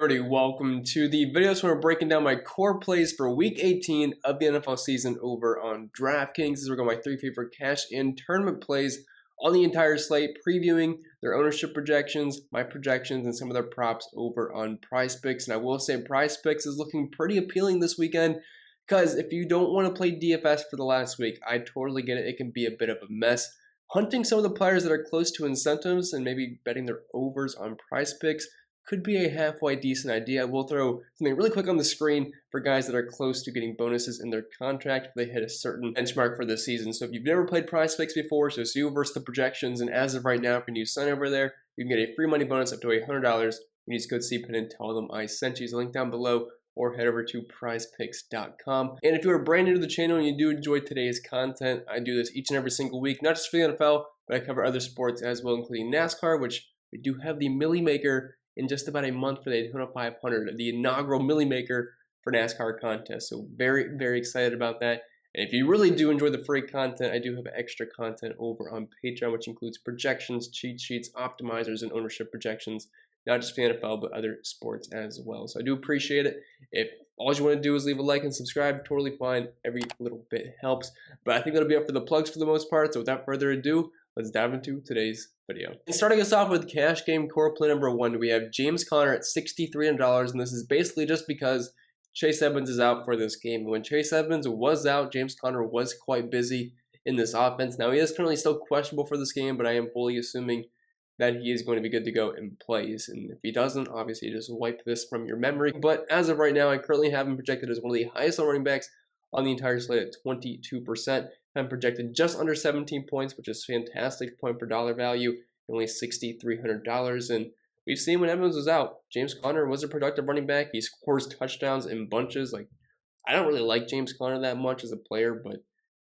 everybody, welcome to the video. So we're breaking down my core plays for week 18 of the NFL season over on DraftKings. These are going my 3 favorite cash-in tournament plays on the entire slate, previewing their ownership projections, my projections, and some of their props over on PrizePicks. And I will say PrizePicks is looking pretty appealing this weekend because if you don't want to play DFS for the last week, I totally get it. It can be a bit of a mess. Hunting some of the players that are close to incentives and maybe betting their overs on PrizePicks could be a halfway decent idea. We'll throw something really quick on the screen for guys that are close to getting bonuses in their contract if they hit a certain benchmark for the season. So if you've never played PrizePicks before, so it's you versus the projections, and as of right now, if you sign over there, you can get a free money bonus up to $100. You use code CPEN and tell them I sent you. Use the link down below, or head over to prizepicks.com. And if you are brand new to the channel and you do enjoy today's content, I do this each and every single week, not just for the NFL, but I cover other sports as well, including NASCAR, which we do have the Millie Maker in just about a month for the Daytona 500, the inaugural Millie Maker for NASCAR contest. So very, very excited about that. And if you really do enjoy the free content, I do have extra content over on Patreon, which includes projections, cheat sheets, optimizers, and ownership projections, not just for the NFL, but other sports as well. So I do appreciate it. If all you want to do is leave a like and subscribe, totally fine. Every little bit helps. But I think that'll be up for the plugs for the most part. So without further ado, let's dive into today's video. And starting us off with cash game core play number 1, we have James Conner at $6,300, and this is basically just because Chase Edmonds is out for this game. When Chase Edmonds was out, James Conner was quite busy in this offense. Now, he is currently still questionable for this game, but I am fully assuming that he is going to be good to go in plays. And if he doesn't, obviously just wipe this from your memory. But as of right now, I currently have him projected as one of the highest running backs on the entire slate at 22%. I'm projected just under 17 points, which is fantastic point per dollar value, only $6,300. And we've seen when Edmonds was out, James Conner was a productive running back. He scores touchdowns in bunches. Like, I don't really like James Conner that much as a player, but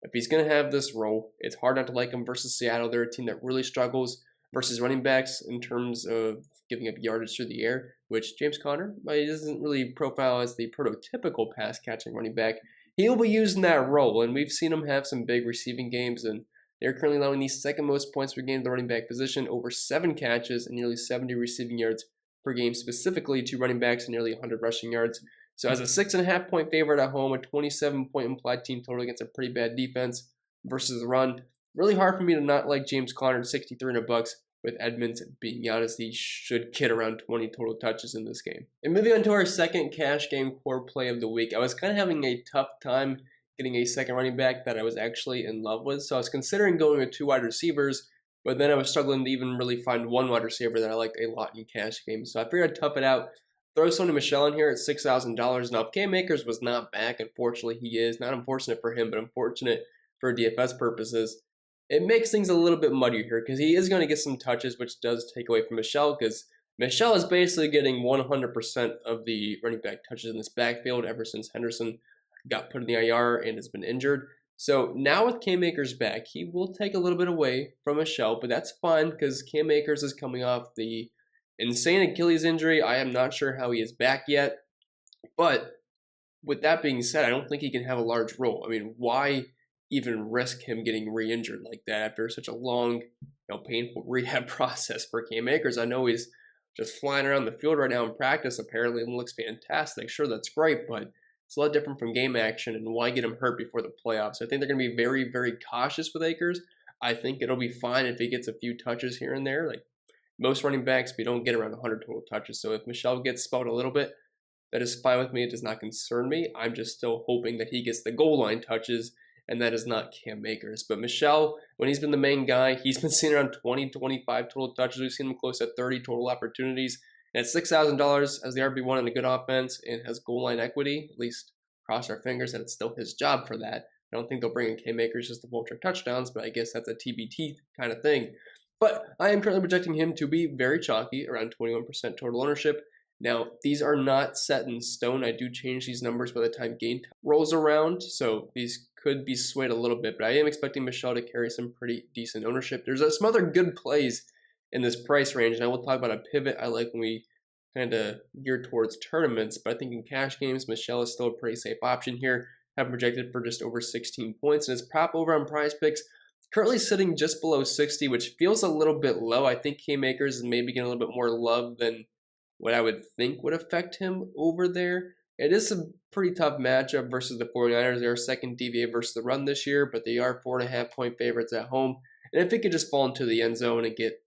if he's going to have this role, it's hard not to like him versus Seattle. They're a team that really struggles versus running backs in terms of giving up yardage through the air, which James Conner doesn't really profile as the prototypical pass-catching running back. He'll be using that role, and we've seen him have some big receiving games, and they're currently allowing the second most points per game to the running back position, over 7 catches and nearly 70 receiving yards per game, specifically to running backs and nearly 100 rushing yards. So as a 6.5 point favorite at home, a 27 point implied team total against a pretty bad defense versus the run, really hard for me to not like James Conner at $6,300 with Edmonds being out, as he should get around 20 total touches in this game. And moving on to our second cash game core play of the week, I was kind of having a tough time getting a second running back that I was actually in love with. So I was considering going with 2 wide receivers, but then I was struggling to even really find 1 wide receiver that I liked a lot in cash games. So I figured I'd tough it out, throw SONY MICHEL in here at $6,000. Now, if Cam Akers was not back, unfortunately he is, not unfortunate for him, but unfortunate for DFS purposes, it makes things a little bit muddier here because he is going to get some touches, which does take away from MICHEL, because MICHEL is basically getting 100% of the running back touches in this backfield ever since Henderson got put in the IR and has been injured. So now with Cam Akers back, he will take a little bit away from MICHEL, but that's fine because Cam Akers is coming off the insane Achilles injury. I am not sure how he is back yet, but with that being said, I don't think he can have a large role. I mean, why even risk him getting re-injured like that after such a long, painful rehab process for Cam Akers? I know he's just flying around the field right now in practice apparently and looks fantastic. Sure, that's great, but it's a lot different from game action, and why get him hurt before the playoffs? I think they're going to be very, very cautious with Akers. I think it'll be fine if he gets a few touches here and there. Like most running backs, we don't get around 100 total touches. So if MICHEL gets spelled a little bit, that is fine with me. It does not concern me. I'm just still hoping that he gets the goal line touches, and that is not Cam Akers. But MICHEL, when he's been the main guy, he's been seeing around 20, 25 total touches. We've seen him close at 30 total opportunities. And at $6,000 as the RB1 in a good offense and has goal line equity, at least cross our fingers that it's still his job for that. I don't think they'll bring in Cam Akers just to vulture touchdowns, but I guess that's a TBT kind of thing. But I am currently projecting him to be very chalky, around 21% total ownership. Now, these are not set in stone. I do change these numbers by the time game rolls around, so these could be swayed a little bit, but I am expecting MICHEL to carry some pretty decent ownership. There's some other good plays in this price range, and I will talk about a pivot I like when we kind of gear towards tournaments, but I think in cash games, MICHEL is still a pretty safe option here. Have projected for just over 16 points, and his prop over on PrizePicks currently sitting just below 60, which feels a little bit low. I think Cam Akers is maybe getting a little bit more love than what I would think would affect him over there. It is a pretty tough matchup versus the 49ers. They are second DVA versus the run this year, but they are 4.5-point favorites at home. And if he could just fall into the end zone and get,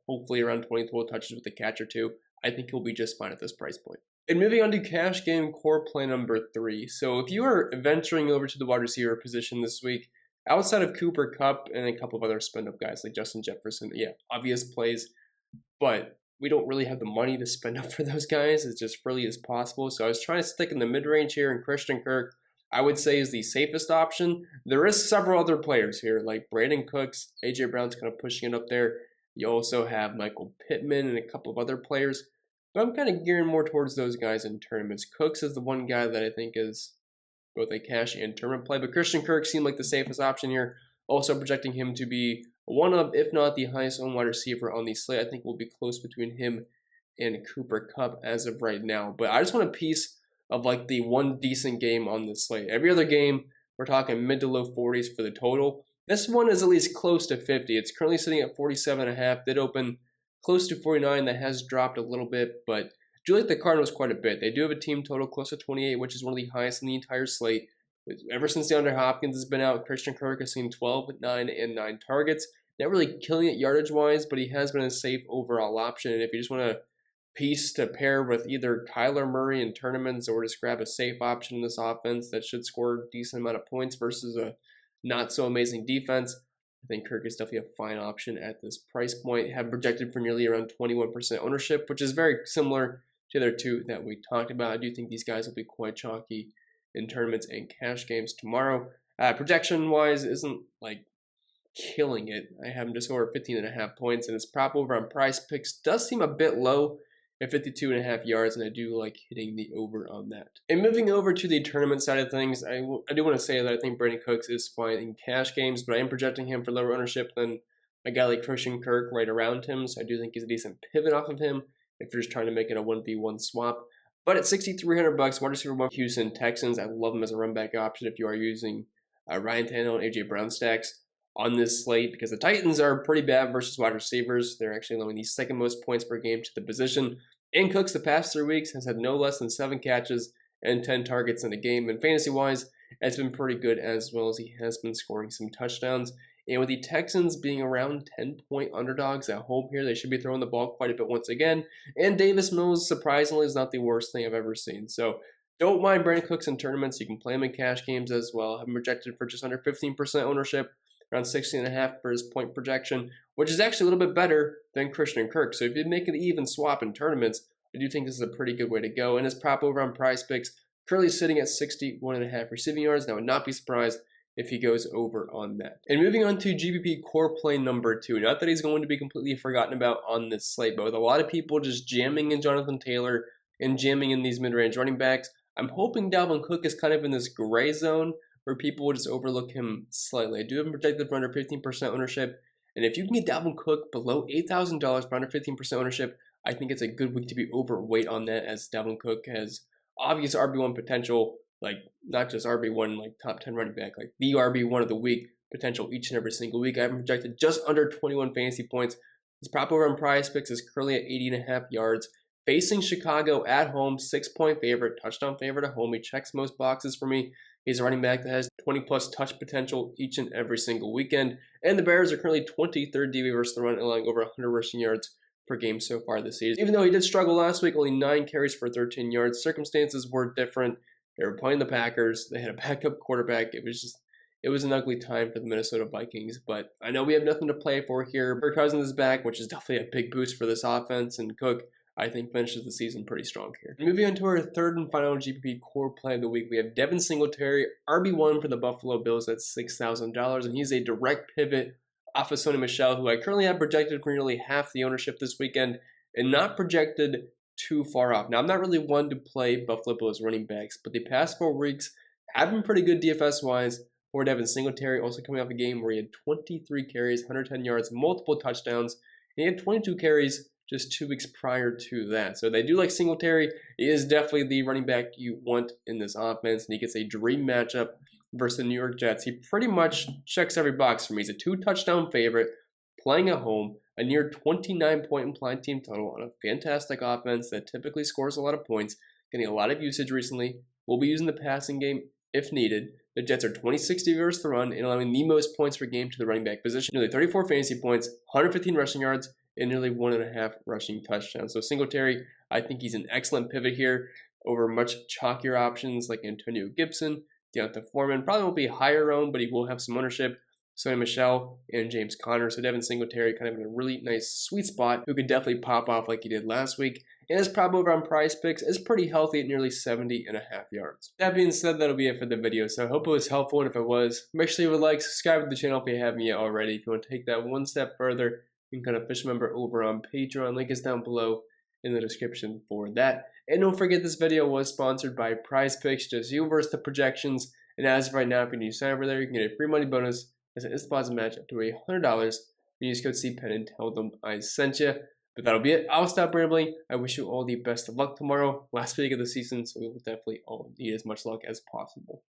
hopefully around 20 total touches with a catch or two, I think he'll be just fine at this price point. And moving on to cash game core play number 3. So if you are venturing over to the wide receiver position this week, outside of Cooper Kupp and a couple of other spend-up guys like Justin Jefferson, obvious plays, but we don't really have the money to spend up for those guys as just freely as possible. So I was trying to stick in the mid-range here, and Christian Kirk, I would say, is the safest option. There is several other players here, like Brandin Cooks, AJ Brown's kind of pushing it up there. You also have Michael Pittman and a couple of other players. But I'm kind of gearing more towards those guys in tournaments. Cooks is the one guy that I think is both a cash and tournament play, but Christian Kirk seemed like the safest option here. Also projecting him to be one of, if not the highest owned wide receiver on the slate. I think we'll be close between him and Cooper Kupp as of right now. But I just want a piece of like the one decent game on the slate. Every other game, we're talking mid to low 40s for the total. This one is at least close to 50. It's currently sitting at 47.5. Did open close to 49. That has dropped a little bit, but I do like the Cardinals quite a bit. They do have a team total close to 28, which is one of the highest in the entire slate. Ever since DeAndre Hopkins has been out, Christian Kirk has seen 12, 9, and 9 targets. Not really killing it yardage-wise, but he has been a safe overall option. And if you just want a piece to pair with either Kyler Murray in tournaments or just grab a safe option in this offense that should score a decent amount of points versus a not-so-amazing defense, I think Kirk is definitely a fine option at this price point. Have projected for nearly around 21% ownership, which is very similar to the other two that we talked about. I do think these guys will be quite chalky in tournaments and cash games tomorrow. Projection-wise, isn't like killing it. I have him just over 15.5 points, and his prop over on Price Picks does seem a bit low at 52.5 yards, and I do like hitting the over on that. And moving over to the tournament side of things, I do want to say that I think Brandin Cooks is fine in cash games, but I am projecting him for lower ownership than a guy like Christian Kirk right around him, so I do think he's a decent pivot off of him if you're just trying to make it a 1v1 swap. But at $6,300, wide receiver one, Houston Texans, I love him as a run back option if you are using Ryan Tannehill and AJ Brown stacks on this slate, because the Titans are pretty bad versus wide receivers. They're actually allowing the second most points per game to the position. And Cooks the past 3 weeks has had no less than 7 catches and 10 targets in a game. And fantasy-wise, it's been pretty good as well as he has been scoring some touchdowns. And with the Texans being around 10-point underdogs at home here, they should be throwing the ball quite a bit once again. And Davis Mills, surprisingly, is not the worst thing I've ever seen. So don't mind Brandin Cooks in tournaments. You can play him in cash games as well. I'm projected for just under 15% ownership, around 16.5 for his point projection, which is actually a little bit better than Christian Kirk. So if you make an even swap in tournaments, I do think this is a pretty good way to go. And his prop over on Prize Picks, currently sitting at 61.5 receiving yards. And I would not be surprised if he goes over on that. And moving on to GPP core play number 2. Not that he's going to be completely forgotten about on this slate, but with a lot of people just jamming in Jonathan Taylor and jamming in these mid-range running backs, I'm hoping Dalvin Cook is kind of in this gray zone where people will just overlook him slightly. I do have him projected for under 15% ownership. And if you can get Dalvin Cook below $8,000 for under 15% ownership, I think it's a good week to be overweight on that, as Dalvin Cook has obvious RB1 potential, like not just RB1, like top 10 running back, like the RB1 of the week potential each and every single week. I have him projected just under 21 fantasy points. His prop over on Prize Picks is currently at 80.5 yards. Facing Chicago at home, 6-point favorite, touchdown favorite at home. He checks most boxes for me. He's a running back that has 20-plus touch potential each and every single weekend. And the Bears are currently 23rd DVA versus the run, allowing over 100 rushing yards per game so far this season. Even though he did struggle last week, only 9 carries for 13 yards. Circumstances were different. They were playing the Packers. They had a backup quarterback. It was an ugly time for the Minnesota Vikings. But I know we have nothing to play for here. Kirk Cousins is back, which is definitely a big boost for this offense. And Cook, I think, finishes the season pretty strong here. Moving on to our third and final GPP core play of the week, we have Devin Singletary, RB1 for the Buffalo Bills at $6,000. And he's a direct pivot off of SONY MICHEL, who I currently have projected for nearly half the ownership this weekend and not projected too far off. Now, I'm not really one to play Buffalo Bills running backs, but the past 4 weeks have been pretty good DFS-wise for Devin Singletary, also coming off a game where he had 23 carries, 110 yards, multiple touchdowns, and he had 22 carries just 2 weeks prior to that. So they do like Singletary. He is definitely the running back you want in this offense, and he gets a dream matchup versus the New York Jets. He pretty much checks every box for me. He's a 2-touchdown favorite, playing at home. a near 29-point implied team total on a fantastic offense that typically scores a lot of points, getting a lot of usage recently. We'll be using the passing game if needed. The Jets are 26th versus the run and allowing the most points per game to the running back position. Nearly 34 fantasy points, 115 rushing yards, and nearly 1.5 rushing touchdowns. So Singletary, I think he's an excellent pivot here over much chalkier options like Antonio Gibson, Deontay Foreman. Probably won't be higher owned, but he will have some ownership. SONY, MICHEL, and James Conner. So Devin Singletary kind of in a really nice sweet spot who could definitely pop off like he did last week. And his prop over on Prize Picks is pretty healthy at nearly 70.5 yards. That being said, that'll be it for the video. So I hope it was helpful, and if it was, make sure you would like, subscribe to the channel if you haven't yet already. If you want to take that one step further, you can become an official member over on Patreon. Link is down below in the description for that. And don't forget, this video was sponsored by Prize Picks, just you versus the projections. And as of right now, if you sign over there, you can get a free money bonus as an instant deposit match up to $100. You use code CPEN and tell them I sent you. But that'll be it. I'll stop rambling. I wish you all the best of luck tomorrow. Last week of the season, so we will definitely all need as much luck as possible.